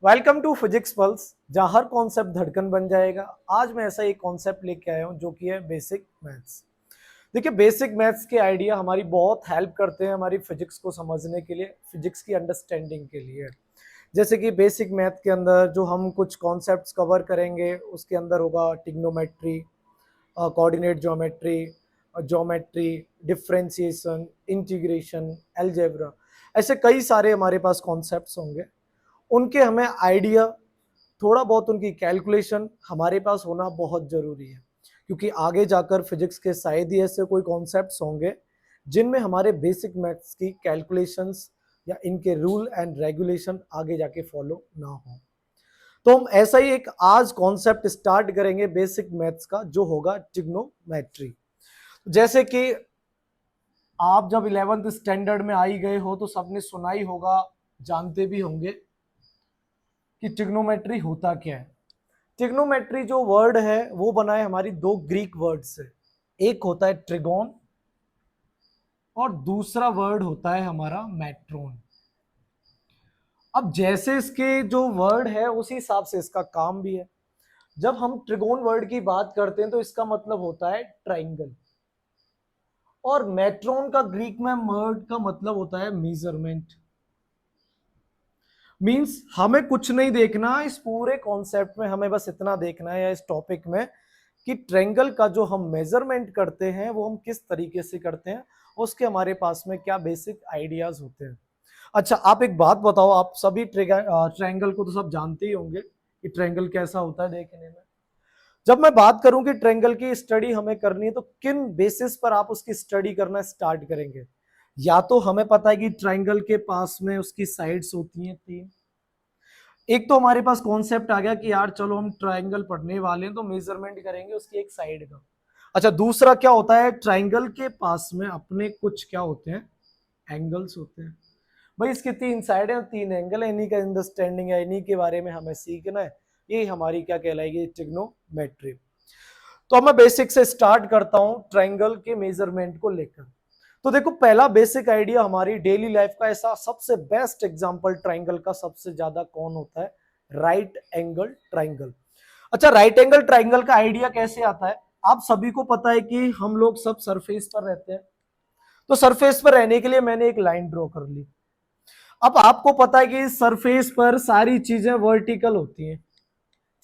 Welcome to physics pulse, जहाँ हर concept धड़कन बन जाएगा। आज मैं ऐसा एक कॉन्सेप्ट लेके आया हूँ जो कि है बेसिक मैथ्स। देखिए, बेसिक मैथ्स के आइडिया हमारी बहुत हेल्प करते हैं हमारी फिजिक्स को समझने के लिए, फिजिक्स की अंडरस्टैंडिंग के लिए। जैसे कि बेसिक मैथ के अंदर जो हम कुछ कॉन्सेप्ट्स कवर करेंगे, उसके अंदर होगा trigonometry, coordinate geometry, geometry, differentiation, integration, algebra. ऐसे कई सारे हमारे पास कॉन्सेप्ट्स होंगे। उनके हमें आइडिया, थोड़ा बहुत उनकी कैलकुलेशन हमारे पास होना बहुत ज़रूरी है, क्योंकि आगे जाकर फिजिक्स के शायद ही ऐसे कोई कॉन्सेप्ट्स होंगे जिनमें हमारे बेसिक मैथ्स की कैलकुलेशंस या इनके रूल एंड रेगुलेशन आगे जाके फॉलो ना हो। तो हम ऐसा ही एक आज कॉन्सेप्ट स्टार्ट करेंगे बेसिक मैथ्स का, जो होगा ट्रिग्नोमेट्री। जैसे कि आप जब 11th स्टैंडर्ड में आई गए हो तो सबने सुना ही होगा, जानते भी होंगे कि ट्रिग्नोमेट्री होता क्या है। ट्रिग्नोमेट्री जो वर्ड है वो बना है हमारी दो ग्रीक वर्ड से। एक होता है ट्रिगोन और दूसरा वर्ड होता है हमारा मैट्रोन। अब जैसे इसके जो वर्ड है उसी हिसाब से इसका काम भी है। जब हम ट्रिगोन वर्ड की बात करते हैं तो इसका मतलब होता है ट्राइंगल, और मैट्रोन का ग्रीक में वर्ड का मतलब होता है मेजरमेंट। मींस हमें कुछ नहीं देखना इस पूरे कॉन्सेप्ट में, हमें बस इतना देखना है या इस टॉपिक में कि ट्रायंगल का जो हम मेजरमेंट करते हैं वो हम किस तरीके से करते हैं, उसके हमारे पास में क्या बेसिक आइडियाज होते हैं। अच्छा, आप एक बात बताओ, आप सभी ट्रायंगल को तो सब जानते ही होंगे कि ट्रायंगल कैसा होता है देखने में। जब मैं बात करूं कि ट्रायंगल की स्टडी हमें करनी है तो किन बेसिस पर आप उसकी स्टडी करना स्टार्ट करेंगे। या तो हमें पता है कि ट्रायंगल के पास में उसकी साइड्स होती हैं तीन। एक तो हमारे पास कॉन्सेप्ट आ गया कि यार चलो हम ट्रायंगल पढ़ने वाले हैं तो मेजरमेंट करेंगे उसकी एक साइड का। अच्छा, दूसरा क्या होता है, ट्रायंगल के पास में अपने कुछ क्या होते हैं, एंगल्स होते हैं। भाई इसके तीन साइड है और तीन एंगल है, इन्हीं का अंडरस्टैंडिंग है, इन्हीं के बारे में हमें सीखना है। ये हमारी क्या कहलाएगी, ट्रिग्नोमेट्री। तो अब मैं बेसिक से स्टार्ट करता हूं ट्रायंगल के मेजरमेंट को लेकर। तो देखो, पहला बेसिक आइडिया हमारी डेली लाइफ का ऐसा सबसे बेस्ट एग्जांपल ट्रायंगल का सबसे ज्यादा कौन होता है, राइट एंगल ट्रायंगल। अच्छा, राइट एंगल ट्रायंगल का आइडिया कैसे आता है। आप सभी को पता है कि हम लोग सब सरफेस पर रहते हैं, तो सरफेस पर रहने के लिए मैंने एक लाइन ड्रॉ कर ली। अब आपको पता है कि सरफेस पर सारी चीजें वर्टिकल होती हैं,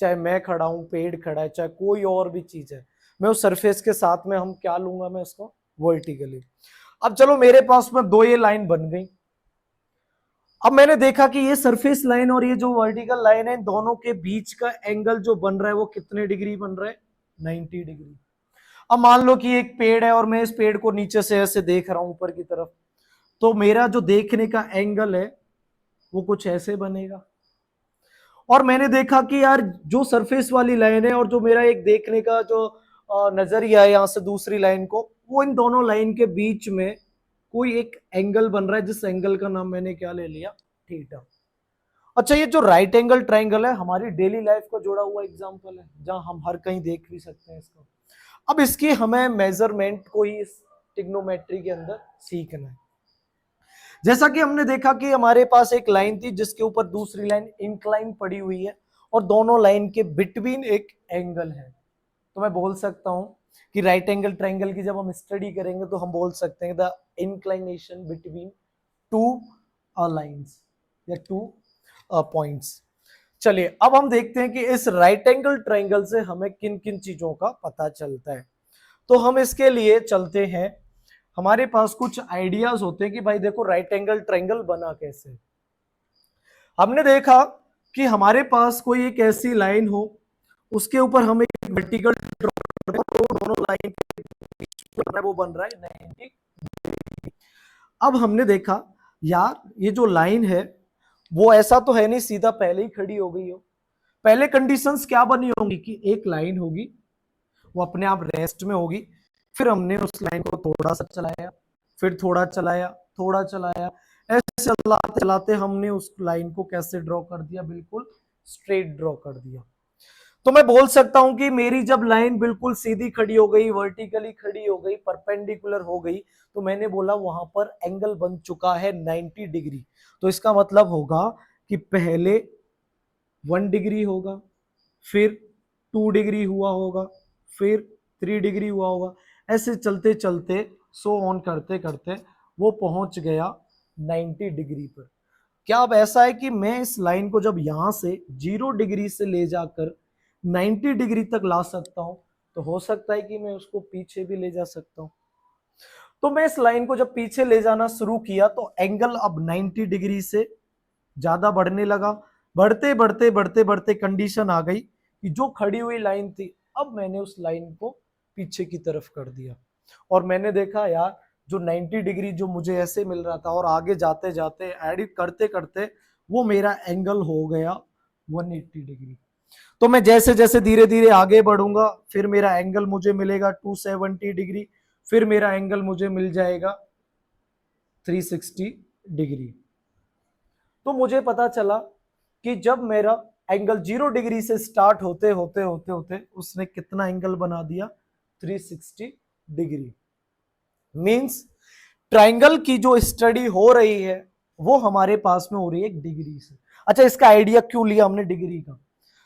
चाहे मैं खड़ा हूं, पेड़ खड़ा है, चाहे कोई और भी चीज है, मैं उस सरफेस के साथ में हम क्या लूंगा, मैं उसको वर्टिकली। अब चलो मेरे पास में दो ये लाइन बन गई। अब मैंने देखा कि ये सरफेस लाइन और ये जो वर्टिकल लाइन है, इन दोनों के बीच का एंगल जो बन रहा है वो कितने डिग्री बन रहा है, 90 डिग्री। अब मान लो कि एक पेड़ है और मैं इस पेड़ को नीचे से ऐसे देख रहा हूं ऊपर की तरफ, तो मेरा जो देखने का एंगल है वो कुछ ऐसे बनेगा। और मैंने देखा कि यार जो सरफेस वाली लाइन है और जो मेरा एक देखने का जो नजरिया है यहां से दूसरी लाइन को, वो इन दोनों लाइन के बीच में कोई एक एंगल बन रहा है, जिस एंगल का नाम मैंने क्या ले लिया, थीटा। अच्छा, ये जो राइट एंगल ट्रायंगल है हमारी डेली लाइफ को जोड़ा हुआ एग्जांपल है, जहां हम हर कहीं देख भी सकते हैं इसको। अब इसकी हमें मेजरमेंट को ही इस टिग्नोमेट्री के अंदर सीखना है। जैसा कि हमने देखा कि हमारे पास एक लाइन थी जिसके ऊपर दूसरी लाइन इंक्लाइन पड़ी हुई है, और दोनों लाइन के बिटवीन एक एंगल है। तो मैं बोल सकता हूं कि राइट एंगल ट्रायंगल की जब हम स्टडी करेंगे तो हम बोल सकते हैं the inclination between two lines या टू पॉइंट्स। चलिए अब हम देखते हैं कि इस राइट एंगल ट्रायंगल से हमें किन किन चीजों का पता चलता है। तो हम इसके लिए चलते हैं, हमारे पास कुछ आइडियाज होते हैं कि भाई देखो राइट एंगल ट्रायंगल बना कैसे। हमने देखा कि हमारे पास कोई एक ऐसी लाइन हो, उसके ऊपर हम एक वर्टिकल ड्रॉ करते हैं, तो दोनों लाइन के बीच में वो बन रहा है 90। अब हमने देखा यार ये जो लाइन है वो ऐसा तो है नहीं सीधा पहले ही खड़ी हो गई हो। पहले कंडीशंस क्या बनी होंगी कि एक लाइन होगी, वो अपने आप रेस्ट में होगी, फिर हमने उस लाइन को थोड़ा सा चलाया, फिर थोड़ा चलाया, थोड़ा चलाया, ऐसे चलाते चलाते हमने उस लाइन को कैसे ड्रॉ कर दिया, बिल्कुल स्ट्रेट ड्रॉ कर दिया। तो मैं बोल सकता हूं कि मेरी जब लाइन बिल्कुल सीधी खड़ी हो गई, वर्टिकली खड़ी हो गई, परपेंडिकुलर हो गई, तो मैंने बोला वहां पर एंगल बन चुका है 90 डिग्री। तो इसका मतलब होगा कि पहले 1 डिग्री होगा, फिर 2 डिग्री हुआ होगा, फिर 3 डिग्री हुआ होगा, ऐसे चलते चलते सो ऑन करते करते वो पहुंच गया 90 डिग्री पर। क्या अब ऐसा है कि मैं इस लाइन को जब यहां से 0 डिग्री से ले जाकर 90 डिग्री तक ला सकता हूं, तो हो सकता है कि मैं उसको पीछे भी ले जा सकता हूं। तो मैं इस लाइन को जब पीछे ले जाना शुरू किया तो एंगल अब 90 डिग्री से ज्यादा बढ़ने लगा। बढ़ते बढ़ते बढ़ते बढ़ते कंडीशन आ गई कि जो खड़ी हुई लाइन थी, अब मैंने उस लाइन को पीछे की तरफ कर दिया और मैंने देखा यार जो 90 डिग्री जो मुझे ऐसे मिल रहा था और आगे जाते जाते एडिट करते करते वो मेरा एंगल हो गया 180 डिग्री। तो मैं जैसे जैसे धीरे धीरे आगे बढ़ूंगा फिर मेरा एंगल मुझे मिलेगा 270 डिग्री, फिर मेरा एंगल मुझे मिल जाएगा 360 डिग्री। तो मुझे पता चला कि जब मेरा एंगल 0 डिग्री से स्टार्ट होते होते होते होते उसने कितना एंगल बना दिया, 360 डिग्री। मींस ट्राइंगल की जो स्टडी हो रही है वो हमारे पास में हो रही है 1 डिग्री से। अच्छा, इसका आइडिया क्यों लिया हमने डिग्री का?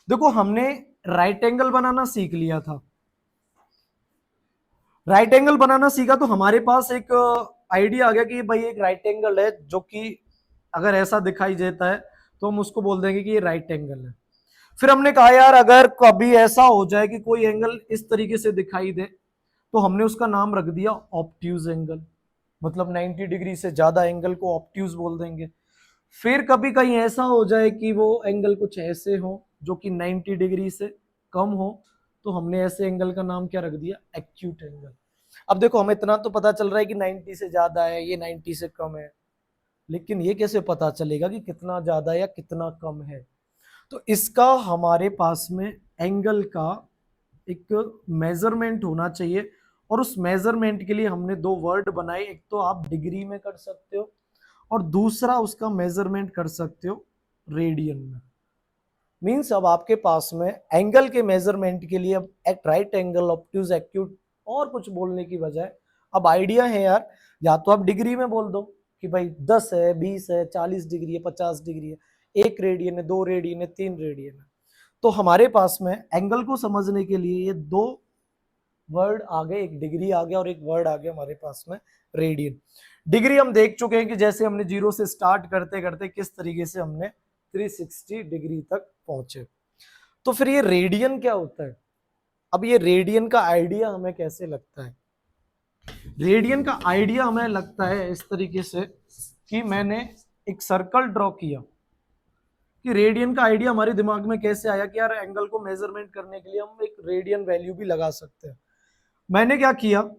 देखो, हमने राइट एंगल बनाना सीख लिया था। राइट एंगल बनाना सीखा तो हमारे पास एक आइडिया आ गया कि भाई एक राइट एंगल है जो कि अगर ऐसा दिखाई देता है तो हम उसको बोल देंगे कि ये राइट एंगल है। फिर हमने कहा यार अगर कभी ऐसा हो जाए कि कोई एंगल इस तरीके से दिखाई दे तो हमने उसका नाम रख दिया ऑब्ट्यूज एंगल, मतलब 90 डिग्री से ज्यादा एंगल को ऑब्ट्यूज बोल देंगे। फिर कभी कहीं ऐसा हो जाए कि वो एंगल कुछ ऐसे हो जो कि 90 डिग्री से कम हो तो हमने ऐसे एंगल का नाम क्या रख दिया, एक्यूट एंगल। अब देखो, हमें इतना तो पता चल रहा है कि 90 से ज्यादा है, ये 90 से कम है, लेकिन ये कैसे पता चलेगा कि कितना ज्यादा या कितना कम है? तो इसका हमारे पास में एंगल का एक मेजरमेंट होना चाहिए और उस मेजरमेंट के लिए हमने दो वर्ड बनाए। एक तो आप डिग्री में कर सकते हो और दूसरा उसका मेजरमेंट कर सकते हो रेडियन में। मींस अब आपके पास में एंगल के मेजरमेंट के लिए अब एक राइट एंगल, ऑब्ट्यूज, एक्यूट और कुछ बोलने की बजाय अब आइडिया है यार, या तो आप डिग्री में बोल दो कि भाई 10 है, 20 है, 40 डिग्री है, 50 डिग्री है, 1 रेडियन है, 2 रेडियन है, 3 रेडियन है। तो हमारे पास में एंगल को समझने के लिए ये दो वर्ड आ गए, एक डिग्री आ गया और एक वर्ड आ गया हमारे पास में रेडियन। डिग्री हम देख चुके हैं कि जैसे हमने 0 से स्टार्ट करते करते किस तरीके से हमने 360 डिग्री तक पहुंचे। तो फिर ये रेडियन क्या होता है? अब ये रेडियन का आइडिया हमें कैसे लगता है? रेडियन का आइडिया हमें लगता है इस तरीके से कि मैंने एक सर्कल ड्रॉ किया कि रेडियन का आइडिया हमारे दिमाग में कैसे आया कि यार एंगल को मेजरमेंट करने के लिए हम एक रेडियन वैल्यू भी लगा सकते हैं। मैंने क्या किया,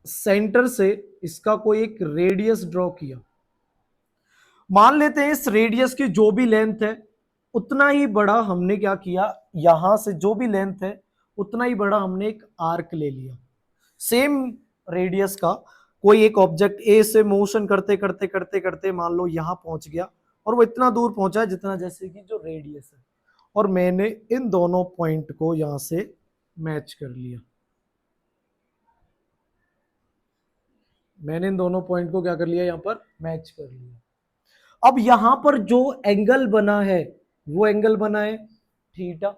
सेंटर से इसका कोई एक रेडियस ड्रॉ किया। मान लेते हैं इस रेडियस की जो भी लेंथ है उतना ही बड़ा हमने क्या किया, यहां से जो भी लेंथ है उतना ही बड़ा हमने एक आर्क ले लिया। सेम रेडियस का कोई एक ऑब्जेक्ट ए से मोशन करते करते करते करते मान लो यहां पहुंच गया और वो इतना दूर पहुंचा है जितना जैसे कि जो रेडियस है, और मैंने इन दोनों पॉइंट को यहां से मैच कर लिया। मैंने इन दोनों पॉइंट को क्या कर लिया, यहां पर मैच कर लिया। अब यहां पर जो एंगल बना है वो एंगल बना है थीटा,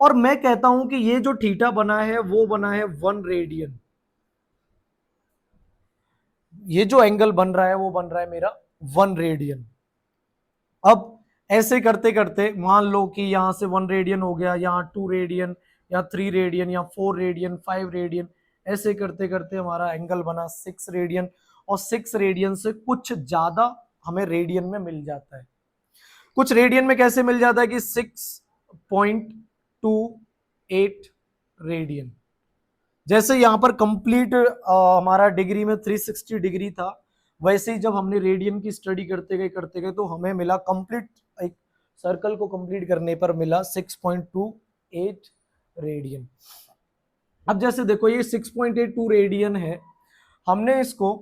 और मैं कहता हूं कि ये जो थीटा बना है वो बना है 1 रेडियन। ये जो एंगल बन रहा है वो बन रहा है मेरा 1 रेडियन। अब ऐसे करते करते मान लो कि यहां से 1 रेडियन हो गया, यहाँ 2 रेडियन या 3 रेडियन या 4 रेडियन, 5 रेडियन, ऐसे करते करते हमारा एंगल बना 6 रेडियन। और 6 रेडियन से कुछ ज्यादा हमें रेडियन में मिल जाता है। कुछ रेडियन में कैसे मिल जाता है कि 6.28 रेडियन। जैसे यहां पर कंप्लीट हमारा डिग्री में 360 डिग्री था, वैसे ही जब हमने रेडियन की स्टडी करते गए तो हमें मिला कंप्लीट एक सर्कल को कंप्लीट करने पर मिला 6.28 रेडियन। अब जैसे देखो ये 6.82 रेडियन है, हमने इसको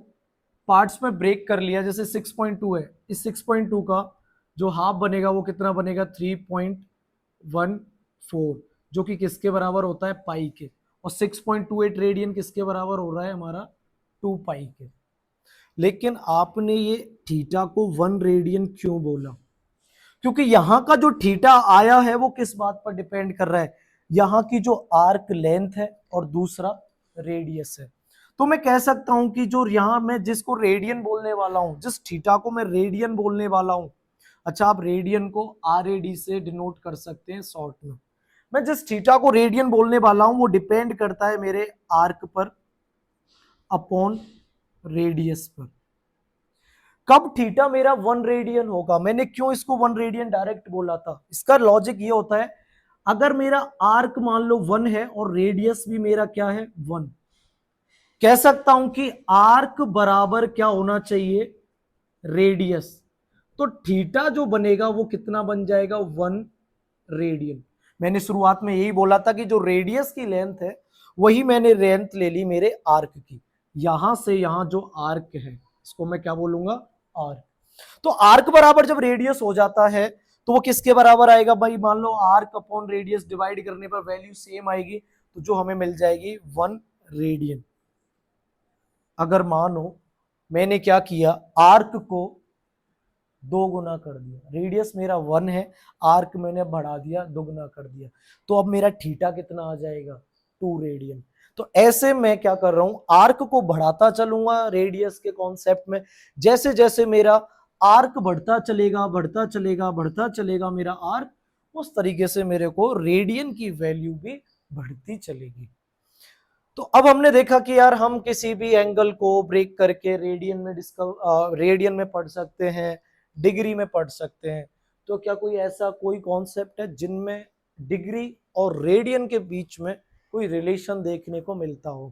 पार्ट्स में ब्रेक कर लिया। जैसे 6.2 है, इस 6.2 का जो हाफ बनेगा वो कितना बनेगा, 3.14, जो कि किसके बराबर होता है, पाई के। और 6.28 रेडियन किसके बराबर हो रहा है हमारा, 2 पाई के। लेकिन आपने ये थीटा को 1 रेडियन क्यों बोला? क्योंकि यहां का जो थीटा आया है वो किस बात पर डिपेंड कर रहा है, यहां की जो आर्क लेंथ है और दूसरा रेडियस है। तो मैं कह सकता हूं कि जो यहां मैं जिसको रेडियन बोलने वाला हूं, जिस थीटा को मैं रेडियन बोलने वाला हूं, अच्छा आप रेडियन को RAD से डिनोट कर सकते हैं शॉर्ट में। मैं जिस थीटा को रेडियन बोलने वाला हूं वो डिपेंड करता है मेरे आर्क पर अपॉन रेडियस पर। कब थीटा मेरा 1 रेडियन होगा, मैंने क्यों इसको 1 रेडियन डायरेक्ट बोला था, इसका लॉजिक ये होता है, अगर मेरा आर्क मान लो 1 है और रेडियस भी मेरा क्या है 1, कह सकता हूं कि आर्क बराबर क्या होना चाहिए, रेडियस। तो थीटा जो बनेगा वो कितना बन जाएगा, 1 रेडियन। मैंने शुरुआत में यही बोला था कि जो रेडियस की लेंथ है वही मैंने लेंथ ले ली मेरे आर्क की, यहां से यहां जो आर्क है इसको मैं क्या बोलूंगा, आर्क। तो आर्क बराबर जब रेडियस हो जाता है तो वो किसके बराबर आएगा भाई, मान लो आर्क अपॉन रेडियस डिवाइड करने पर वैल्यू सेम आएगी, तो जो हमें मिल जाएगी 1 रेडियन। अगर मानो मैंने क्या किया, आर्क को 2 गुना कर दिया, रेडियस मेरा 1 है, आर्क मैंने बढ़ा दिया, 2 गुना कर दिया, तो अब मेरा थीटा कितना आ जाएगा, 2 रेडियन। तो ऐसे मैं क्या कर रहा हूं, आर्क को बढ़ाता चलूंगा रेडियस के कॉन्सेप्ट में, जैसे जैसे मेरा आर्क बढ़ता चलेगा बढ़ता चलेगा बढ़ता चलेगा मेरा आर्क, उस तरीके से मेरे को रेडियन की वैल्यू भी बढ़ती चलेगी। तो अब हमने देखा कि यार हम किसी भी एंगल को ब्रेक करके रेडियन में पढ़ सकते हैं, डिग्री में पढ़ सकते हैं। तो क्या कोई ऐसा कोई कॉन्सेप्ट है जिनमें डिग्री और रेडियन के बीच में कोई रिलेशन देखने को मिलता हो?